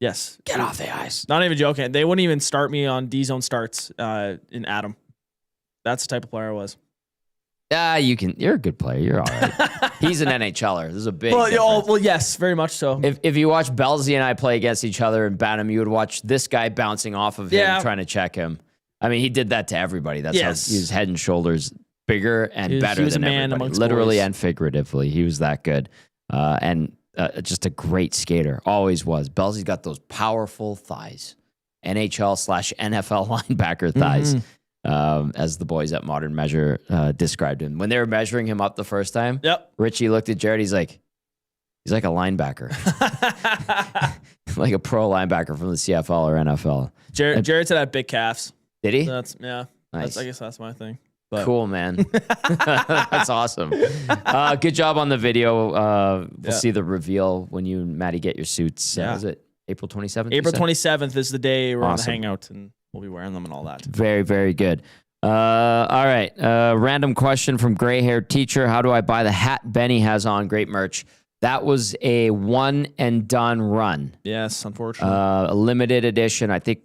Yes. Get off the ice. Not even joking. They wouldn't even start me on D-zone starts in Adam. That's the type of player I was. You're a good player. You're all right. He's an NHLer. This is a big difference. Well, yes, very much so. If you watch Bellsy and I play against each other in Bantam, you would watch this guy bouncing off of him, trying to check him. I mean, he did that to everybody. That's how he was head and shoulders bigger and better than everybody. Literally and figuratively. He was that good. And just a great skater. Always was. Belzy's got those powerful thighs. NHL/NFL linebacker thighs. As the boys at Modern Measure described him. When they were measuring him up the first time, Richie looked at Jared. He's like a linebacker. Like a pro linebacker from the CFL or NFL. Jared said I had big calves. Did he? Nice. I guess that's my thing. But. Cool, man. That's awesome. Good job on the video. We'll see the reveal when you and Maddie get your suits. Is it April 27th? April 27th is the day we're on the hangout, and we'll be wearing them and all that. Very, very good. All right. Random question from gray-haired teacher. How do I buy the hat Benny has on? Great merch. That was a one-and-done run. Yes, unfortunately. A limited edition. I think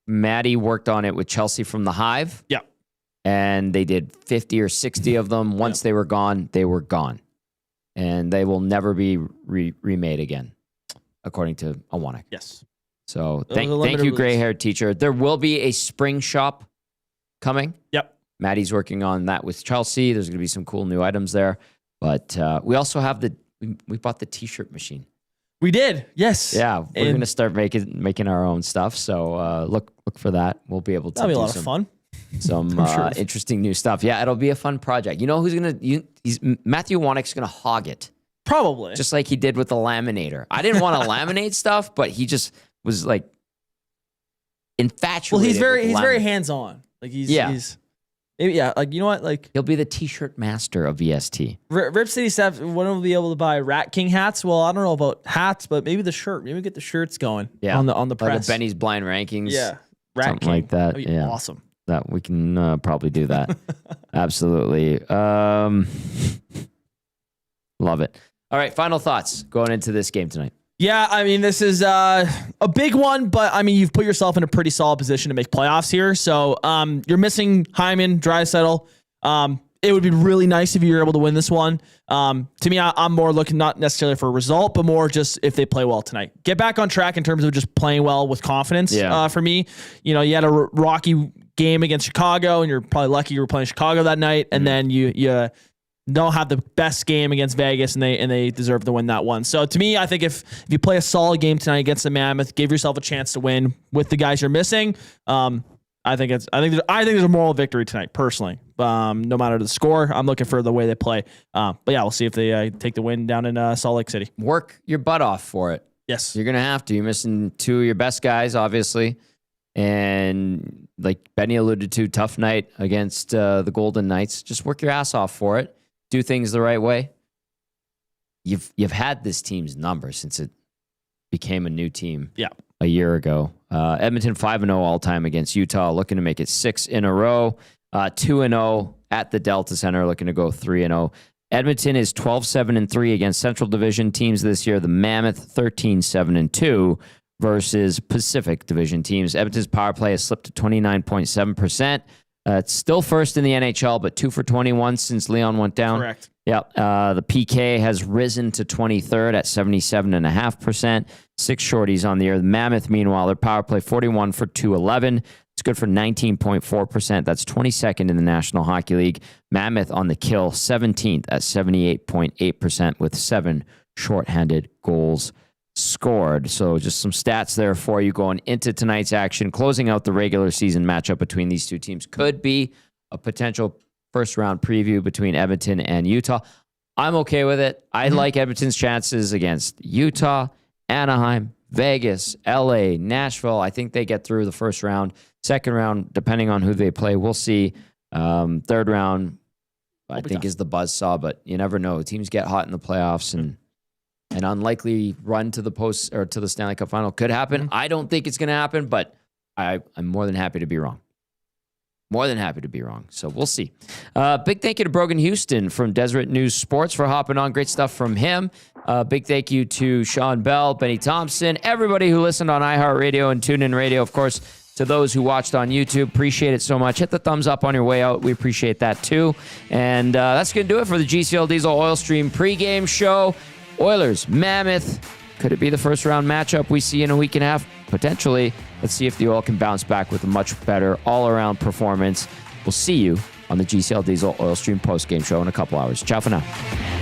Maddie worked on it with Chelsea from the Hive. Yeah. And they did 50 or 60 of them. Once they were gone, they were gone. And they will never be remade again, according to Awanek. Yes. So thank you, gray-haired teacher. There will be a spring shop coming. Yep. Maddie's working on that with Chelsea. There's going to be some cool new items there. But we also have we bought the T-shirt machine. We did. Yes. Yeah. We're going to start making our own stuff. So look for that. We'll be able to That'll be a lot of fun. Some interesting new stuff. Yeah, it'll be a fun project. You know who's Matthew Wanek's going to hog it. Probably. Just like he did with the laminator. I didn't want to laminate stuff, but he just was like infatuated. Well, he's very hands-on. Like he's like, you know what? Like he'll be the T-shirt master of EST. Rip City staff, when will be able to buy Rat King hats? Well, I don't know about hats, but maybe the shirt. Maybe we get the shirts going on the press. Like the Benny's blind rankings. Yeah. Rat something King. like that. That'd be awesome. That we can probably do that. Absolutely. Love it. All right, final thoughts going into this game tonight. Yeah, I mean, this is a big one, but I mean, you've put yourself in a pretty solid position to make playoffs here. So you're missing Hyman, Draisaitl. It would be really nice if you were able to win this one. To me, I'm more looking not necessarily for a result, but more just if they play well tonight. Get back on track in terms of just playing well with confidence. For me, you know, you had a rocky game against Chicago, and you're probably lucky you were playing Chicago that night, and then you don't have the best game against Vegas, and they deserve to win that one. So to me, I think if you play a solid game tonight against the Mammoth, give yourself a chance to win with the guys you're missing. I think there's a moral victory tonight, personally. No matter the score, I'm looking for the way they play. But yeah, we'll see if they take the win down in Salt Lake City. Work your butt off for it. Yes, you're gonna have to. You're missing two of your best guys, obviously, and like Benny alluded to, tough night against the Golden Knights. Just work your ass off for it. Do things the right way. You've had this team's number since it became a new team. Yeah. A year ago. Edmonton 5-0 all time against Utah, looking to make it 6 in a row. 2-0 at the Delta Center, looking to go 3-0. Edmonton is 12-7-3 against Central Division teams this year. The Mammoth 13-7-2 versus Pacific Division teams. Edmonton's power play has slipped to 29.7%. It's still first in the NHL, but 2 for 21 since Leon went down. Correct. Yep. The PK has risen to 23rd at 77.5%. 6 shorties on the year. The Mammoth, meanwhile, their power play 41 for 211. It's good for 19.4%. That's 22nd in the National Hockey League. Mammoth on the kill, 17th at 78.8% with 7 shorthanded goals scored. So just some stats there for you going into tonight's action. Closing out the regular season matchup between these two teams could be a potential first round preview between Edmonton and Utah. I'm okay with it. I like Edmonton's chances against Utah, Anaheim, Vegas, LA, Nashville. I think they get through the first round. Second round, depending on who they play, we'll see. Third round, I think, is the buzzsaw, but you never know. Teams get hot in the playoffs, and an unlikely run to the post or to the Stanley Cup final could happen. I don't think it's going to happen, but I'm more than happy to be wrong. More than happy to be wrong. So we'll see. Big thank you to Brogan Houston from Deseret News Sports for hopping on. Great stuff from him. Big thank you to Shawn, Belle, Benny Thomson, everybody who listened on iHeartRadio and TuneIn Radio. Of course, to those who watched on YouTube, appreciate it so much. Hit the thumbs up on your way out. We appreciate that too. And that's going to do it for the GCL Diesel Oil Stream pregame show. Oilers, Mammoth. Could it be the first round matchup we see in a week and a half? Potentially. Let's see if the Oil can bounce back with a much better all-around performance. We'll see you on the GCL Diesel Oil Stream postgame show in a couple hours. Ciao for now.